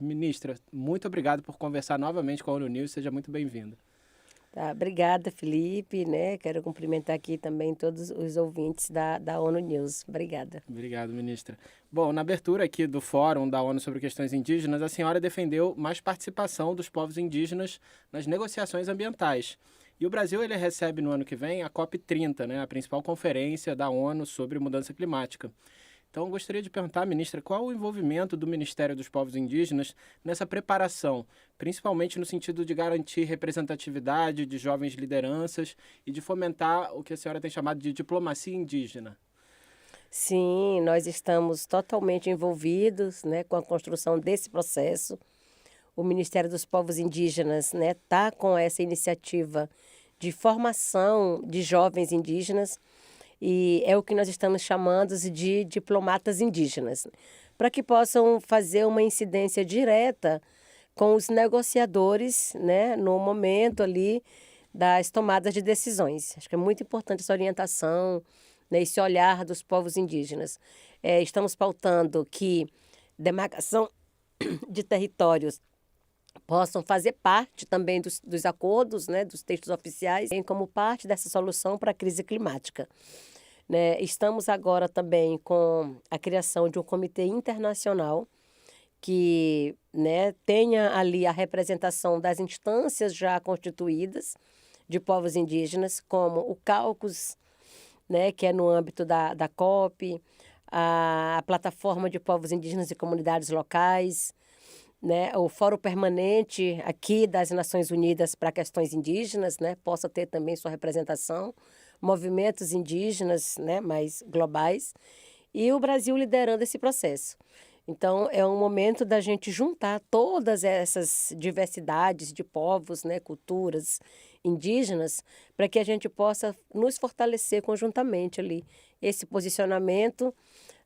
Ministra, muito obrigado por conversar novamente com a ONU News. Seja muito bem-vinda. Tá, obrigada, Felipe, né? Quero cumprimentar aqui também todos os ouvintes da ONU News. Obrigada. Obrigado, ministra. Bom, na abertura aqui do Fórum da ONU sobre Questões Indígenas, a senhora defendeu mais participação dos povos indígenas nas negociações ambientais. E o Brasil ele recebe no ano que vem a COP30, né, a principal conferência da ONU sobre mudança climática. Então, eu gostaria de perguntar, ministra, qual o envolvimento do Ministério dos Povos Indígenas nessa preparação, principalmente no sentido de garantir representatividade de jovens lideranças e de fomentar o que a senhora tem chamado de diplomacia indígena? Sim, nós estamos totalmente envolvidos, né, com a construção desse processo. O Ministério dos Povos Indígenas, né, tá com essa iniciativa de formação de jovens indígenas e é o que nós estamos chamando de diplomatas indígenas, para que possam fazer uma incidência direta com os negociadores, né, no momento ali das tomadas de decisões. Acho que é muito importante essa orientação, né, esse olhar dos povos indígenas. Estamos pautando que demarcação de territórios possam fazer parte também dos acordos, né, dos textos oficiais, como parte dessa solução para a crise climática. Né? Estamos agora também com a criação de um comitê internacional que, né, tenha ali a representação das instâncias já constituídas de povos indígenas, como o Caucus, né, que é no âmbito da COP, a Plataforma de Povos Indígenas e Comunidades Locais, né, o Fórum Permanente aqui das Nações Unidas para Questões Indígenas, né, possa ter também sua representação, movimentos indígenas, né, mais globais, e o Brasil liderando esse processo. Então, é um momento da gente juntar todas essas diversidades de povos, né, culturas indígenas, para que a gente possa nos fortalecer conjuntamente ali. Esse posicionamento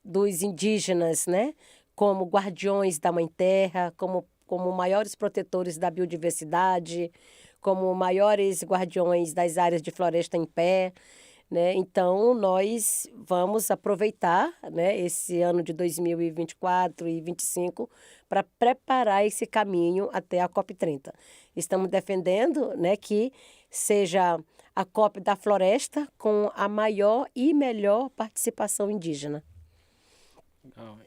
dos indígenas, né, como guardiões da Mãe Terra, como maiores protetores da biodiversidade, como maiores guardiões das áreas de floresta em pé, né? Então, nós vamos aproveitar, né, esse ano de 2024 e 2025 para preparar esse caminho até a COP30. Estamos defendendo, né, que seja a COP da floresta com a maior e melhor participação indígena.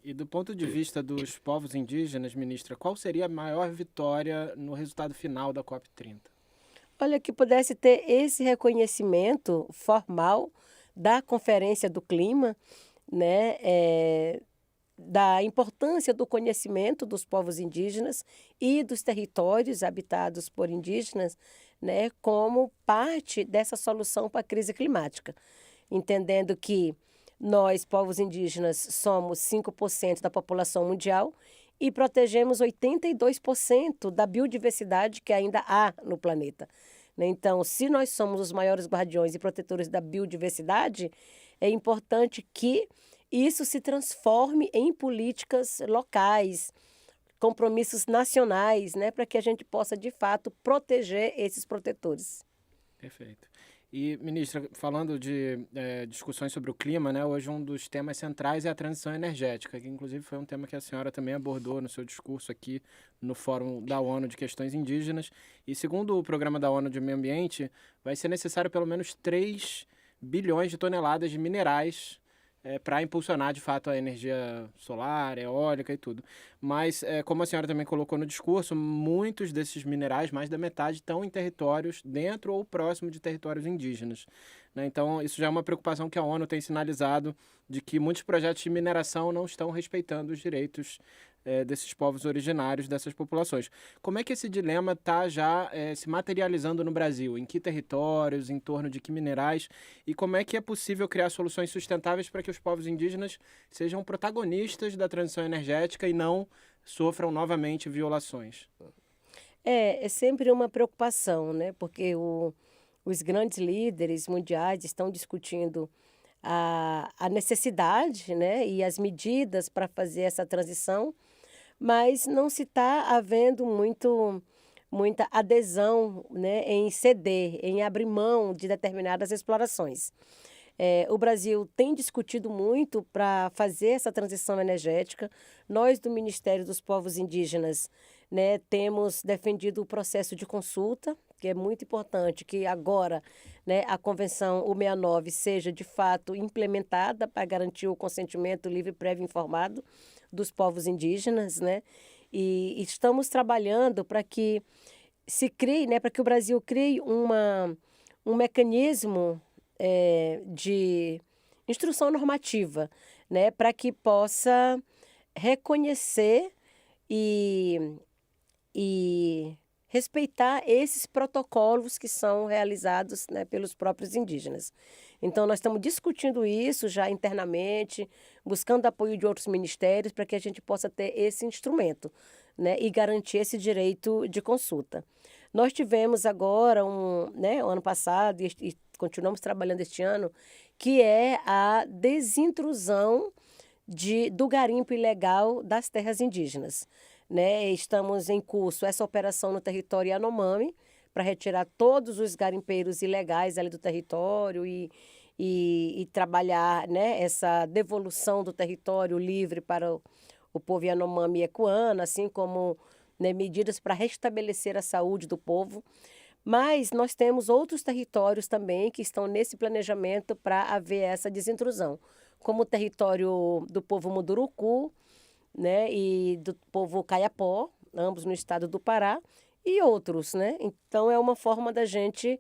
E do ponto de vista dos povos indígenas, ministra, qual seria a maior vitória no resultado final da COP30? Olha, que pudesse ter esse reconhecimento formal da Conferência do Clima, né, da importância do conhecimento dos povos indígenas e dos territórios habitados por indígenas, né, como parte dessa solução para a crise climática, entendendo que nós, povos indígenas, somos 5% da população mundial e protegemos 82% da biodiversidade que ainda há no planeta. Então, se nós somos os maiores guardiões e protetores da biodiversidade, é importante que isso se transforme em políticas locais, compromissos nacionais, né, para que a gente possa, de fato, proteger esses protetores. Perfeito. E, ministra, falando de discussões sobre o clima, né, hoje um dos temas centrais é a transição energética, que inclusive foi um tema que a senhora também abordou no seu discurso aqui no Fórum da ONU de Questões Indígenas. E segundo o Programa da ONU de Meio Ambiente, vai ser necessário pelo menos 3 bilhões de toneladas de minerais para impulsionar, de fato, a energia solar, eólica e tudo. Mas, como a senhora também colocou no discurso, muitos desses minerais, mais da metade, estão em territórios dentro ou próximo de territórios indígenas, né? Então, isso já é uma preocupação que a ONU tem sinalizado de que muitos projetos de mineração não estão respeitando os direitos desses povos originários, dessas populações. Como é que esse dilema está já se materializando no Brasil? Em que territórios, em torno de que minerais? E como é que é possível criar soluções sustentáveis para que os povos indígenas sejam protagonistas da transição energética e não sofram novamente violações? É sempre uma preocupação, né? Porque os grandes líderes mundiais estão discutindo a necessidade, né, e as medidas para fazer essa transição, mas não se está havendo muita adesão, né, em ceder, em abrir mão de determinadas explorações. O Brasil tem discutido muito para fazer essa transição energética. Nós, do Ministério dos Povos Indígenas, né, temos defendido o processo de consulta, que é muito importante que agora, né, a Convenção 169 seja de fato implementada para garantir o consentimento livre, prévio e informado dos povos indígenas, né? E estamos trabalhando para que se crie, né, para que o Brasil crie um mecanismo de instrução normativa, né, para que possa reconhecer e, e respeitar esses protocolos que são realizados, né, pelos próprios indígenas. Então, nós estamos discutindo isso já internamente, buscando apoio de outros ministérios para que a gente possa ter esse instrumento, né, e garantir esse direito de consulta. Nós tivemos agora, né, o ano passado, e continuamos trabalhando este ano, que é a desintrusão do garimpo ilegal das terras indígenas. Né? Estamos em curso essa operação no território Yanomami, para retirar todos os garimpeiros ilegais ali do território e trabalhar, né, essa devolução do território livre para o povo Yanomami e Ecuana, assim como, né, medidas para restabelecer a saúde do povo. Mas nós temos outros territórios também que estão nesse planejamento para haver essa desintrusão, como o território do povo Munduruku, né, e do povo Kayapó, ambos no estado do Pará, e outros, né? Então, é uma forma da gente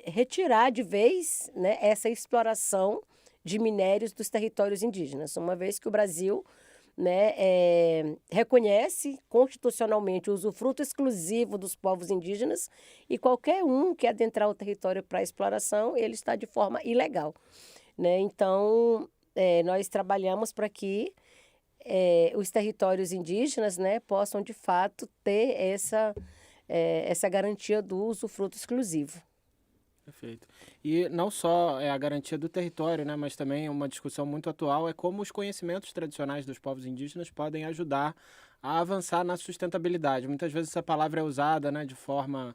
retirar de vez, né, essa exploração de minérios dos territórios indígenas, uma vez que o Brasil, né, reconhece constitucionalmente o usufruto exclusivo dos povos indígenas e qualquer um que adentrar o território para exploração, ele está de forma ilegal, né? Então, nós trabalhamos para que os territórios indígenas, né, possam de fato ter essa garantia do usufruto exclusivo. Perfeito. E não só é a garantia do território, né, mas também uma discussão muito atual é como os conhecimentos tradicionais dos povos indígenas podem ajudar a avançar na sustentabilidade. Muitas vezes essa palavra é usada, né, de forma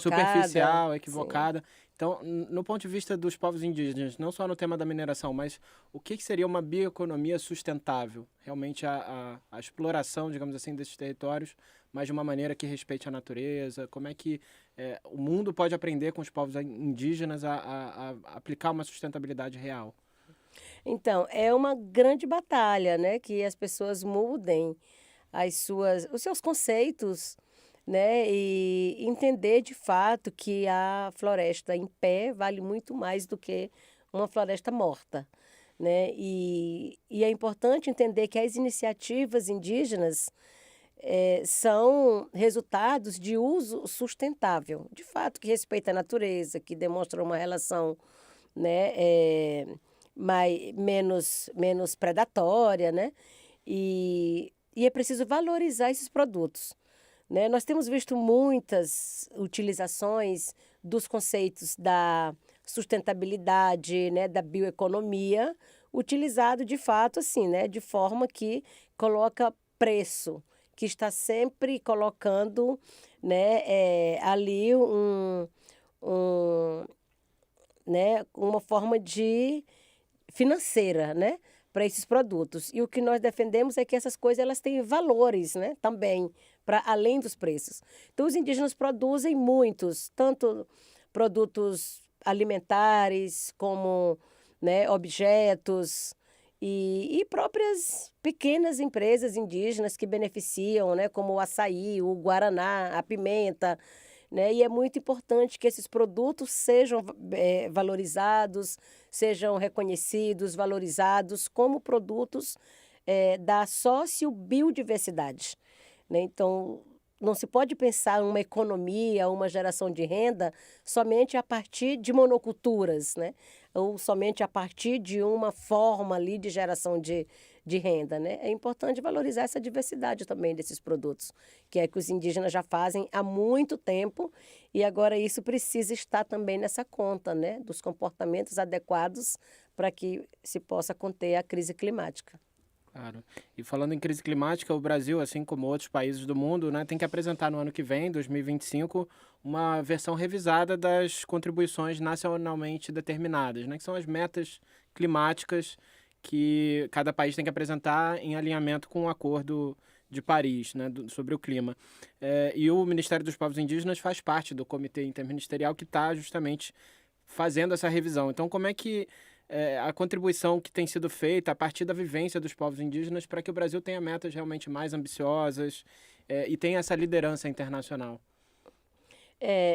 superficial, equivocada. Sim. Então, no ponto de vista dos povos indígenas, não só no tema da mineração, mas o que seria uma bioeconomia sustentável? Realmente a exploração, digamos assim, desses territórios, mas de uma maneira que respeite a natureza. Como é que o mundo pode aprender com os povos indígenas a aplicar uma sustentabilidade real? Então, é uma grande batalha, né? Que as pessoas mudem os seus conceitos, né, e entender de fato que a floresta em pé vale muito mais do que uma floresta morta, né? E é importante entender que as iniciativas indígenas são resultados de uso sustentável, de fato, que respeita a natureza, que demonstra uma relação, né, menos predatória, né? E é preciso valorizar esses produtos. Né? Nós temos visto muitas utilizações dos conceitos da sustentabilidade, né, da bioeconomia, utilizado de fato assim, né, de forma que coloca preço, que está sempre colocando, né, ali né, uma forma de financeira, né, para esses produtos. E o que nós defendemos é que essas coisas elas têm valores, né, também, para além dos preços. Então, os indígenas produzem muitos, tanto produtos alimentares como, né, objetos e próprias pequenas empresas indígenas que beneficiam, né, como o açaí, o guaraná, a pimenta, né? E é muito importante que esses produtos sejam valorizados, sejam reconhecidos, valorizados como produtos da sociobiodiversidade. Né? Então, não se pode pensar uma economia, uma geração de renda somente a partir de monoculturas, né? Ou somente a partir de uma forma ali de geração de renda. Né? É importante valorizar essa diversidade também desses produtos, que é que os indígenas já fazem há muito tempo e agora isso precisa estar também nessa conta, né? Dos comportamentos adequados para que se possa conter a crise climática. Claro. E falando em crise climática, o Brasil, assim como outros países do mundo, né, tem que apresentar no ano que vem, 2025, uma versão revisada das contribuições nacionalmente determinadas, né, que são as metas climáticas que cada país tem que apresentar em alinhamento com o Acordo de Paris, né, sobre o clima. E o Ministério dos Povos Indígenas faz parte do comitê interministerial que está justamente fazendo essa revisão. Então, como é que a contribuição que tem sido feita a partir da vivência dos povos indígenas para que o Brasil tenha metas realmente mais ambiciosas e tenha essa liderança internacional?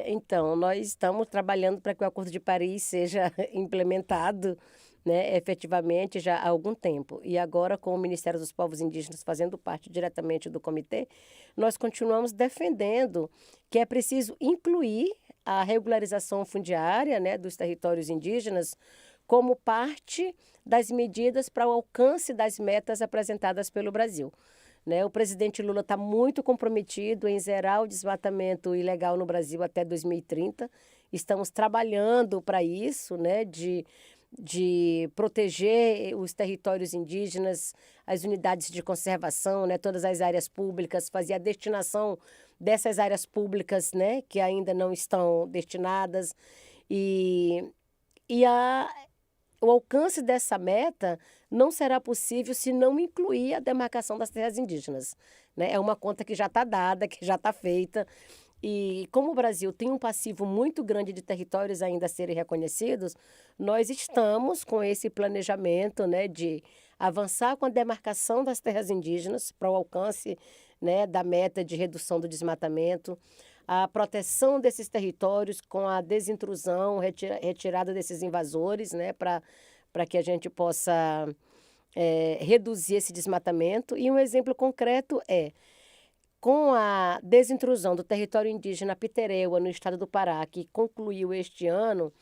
Então, nós estamos trabalhando para que o Acordo de Paris seja implementado, né, efetivamente já há algum tempo. E agora, com o Ministério dos Povos Indígenas fazendo parte diretamente do comitê, nós continuamos defendendo que é preciso incluir a regularização fundiária, né, dos territórios indígenas como parte das medidas para o alcance das metas apresentadas pelo Brasil. Né? O presidente Lula está muito comprometido em zerar o desmatamento ilegal no Brasil até 2030. Estamos trabalhando para isso, né? de proteger os territórios indígenas, as unidades de conservação, né? Todas as áreas públicas, fazer a destinação dessas áreas públicas, né? Que ainda não estão destinadas. E o alcance dessa meta não será possível se não incluir a demarcação das terras indígenas. Né? É uma conta que já está dada, que já está feita. E como o Brasil tem um passivo muito grande de territórios ainda a serem reconhecidos, nós estamos com esse planejamento, né, de avançar com a demarcação das terras indígenas para o alcance, né, da meta de redução do desmatamento, a proteção desses territórios com a desintrusão, retirada desses invasores, né, para que a gente possa reduzir esse desmatamento. E um exemplo concreto com a desintrusão do território indígena Pitereua, no estado do Pará, que concluiu este ano,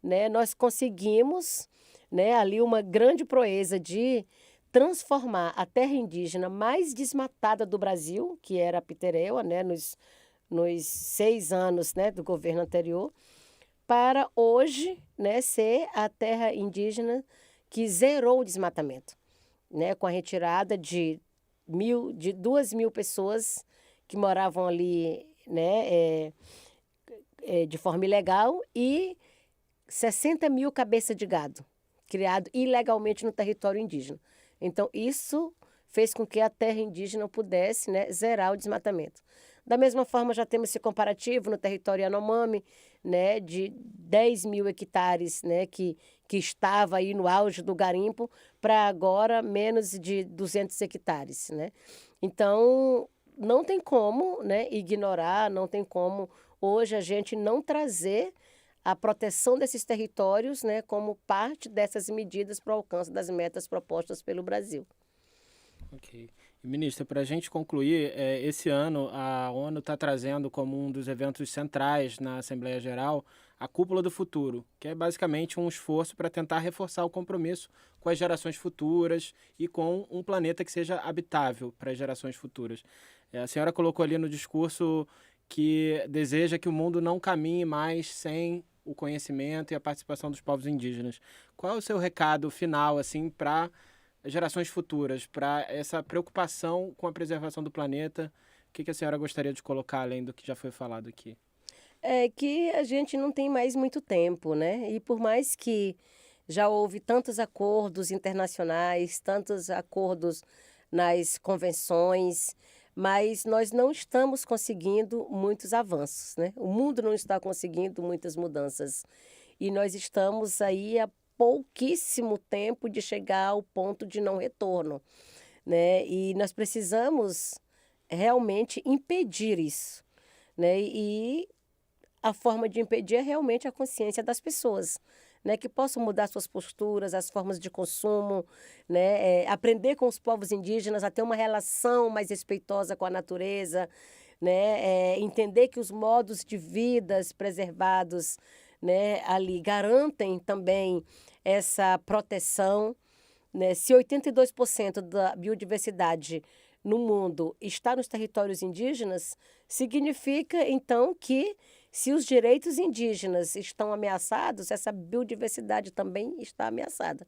né, nós conseguimos, né, ali uma grande proeza de transformar a terra indígena mais desmatada do Brasil, que era a Pitereua, né, nos 6 anos, né, do governo anterior, para hoje, né, ser a terra indígena que zerou o desmatamento, né, com a retirada de 2.000 pessoas que moravam ali, né, de forma ilegal, e 60.000 cabeças de gado criado ilegalmente no território indígena. Então, isso fez com que a terra indígena pudesse, né, zerar o desmatamento. Da mesma forma, já temos esse comparativo no território Yanomami, né, de 10.000 hectares, né, que estava aí no auge do garimpo, para agora menos de 200 hectares. Né? Então, não tem como, né, ignorar, não tem como hoje a gente não trazer a proteção desses territórios, né, como parte dessas medidas para o alcance das metas propostas pelo Brasil. Ok. E, ministra, para a gente concluir, esse ano a ONU está trazendo como um dos eventos centrais na Assembleia Geral a Cúpula do Futuro, que é basicamente um esforço para tentar reforçar o compromisso com as gerações futuras e com um planeta que seja habitável para as gerações futuras. A senhora colocou ali no discurso que deseja que o mundo não caminhe mais sem o conhecimento e a participação dos povos indígenas. Qual é o seu recado final, assim, para gerações futuras, para essa preocupação com a preservação do planeta? O que a senhora gostaria de colocar além do que já foi falado aqui? É que a gente não tem mais muito tempo, né? E por mais que já houve tantos acordos internacionais, tantos acordos nas convenções, mas nós não estamos conseguindo muitos avanços, né? O mundo não está conseguindo muitas mudanças. E nós estamos aí há pouquíssimo tempo de chegar ao ponto de não retorno, né? E nós precisamos realmente impedir isso, né? E a forma de impedir é realmente a consciência das pessoas, né? Que possam mudar suas posturas, as formas de consumo, né? Aprender com os povos indígenas a ter uma relação mais respeitosa com a natureza, né? Entender que os modos de vidas preservados, né, ali garantem também essa proteção, né? Se 82% da biodiversidade no mundo está nos territórios indígenas, significa então que se os direitos indígenas estão ameaçados, essa biodiversidade também está ameaçada.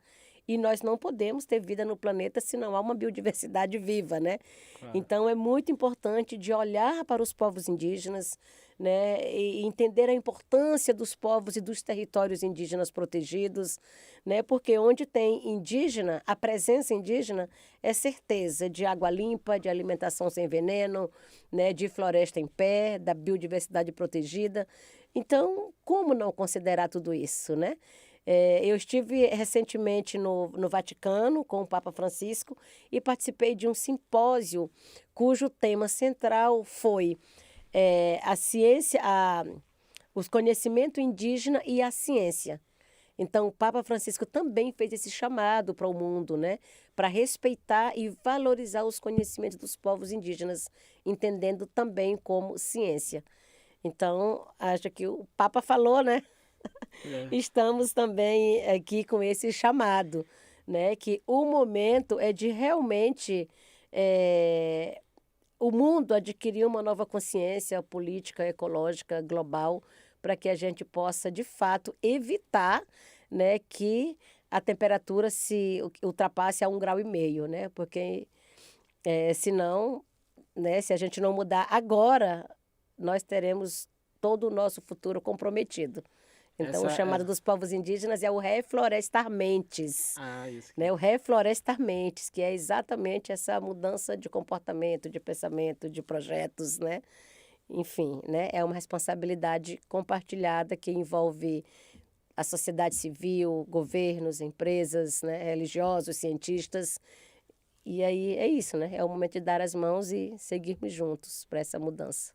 e nós não podemos ter vida no planeta se não há uma biodiversidade viva, né? Claro. Então é muito importante de olhar para os povos indígenas, né, e entender a importância dos povos e dos territórios indígenas protegidos, né, porque onde tem indígena, a presença indígena é certeza de água limpa, de alimentação sem veneno, né, de floresta em pé, da biodiversidade protegida. Então, como não considerar tudo isso, né? Eu estive recentemente no Vaticano com o Papa Francisco e participei de um simpósio cujo tema central foi a ciência, os conhecimentos indígenas e a ciência. Então, o Papa Francisco também fez esse chamado para o mundo, né? Para respeitar e valorizar os conhecimentos dos povos indígenas, entendendo também como ciência. Então, acho que o Papa falou, né? É. Estamos também aqui com esse chamado, né? Que o momento é de realmente o mundo adquirir uma nova consciência política, ecológica, global, para que a gente possa, de fato, evitar, né, que a temperatura se ultrapasse a 1,5 graus, né? Porque senão, né, se a gente não mudar agora, nós teremos todo o nosso futuro comprometido. Então, o chamado dos povos indígenas é o reflorestar mentes, Isso aqui. né? O reflorestar mentes, que é exatamente essa mudança de comportamento, de pensamento, de projetos, né? Enfim, né? É uma responsabilidade compartilhada que envolve a sociedade civil, governos, empresas, né? Religiosos, cientistas. E aí é isso, né? É o momento de dar as mãos e seguirmos juntos para essa mudança.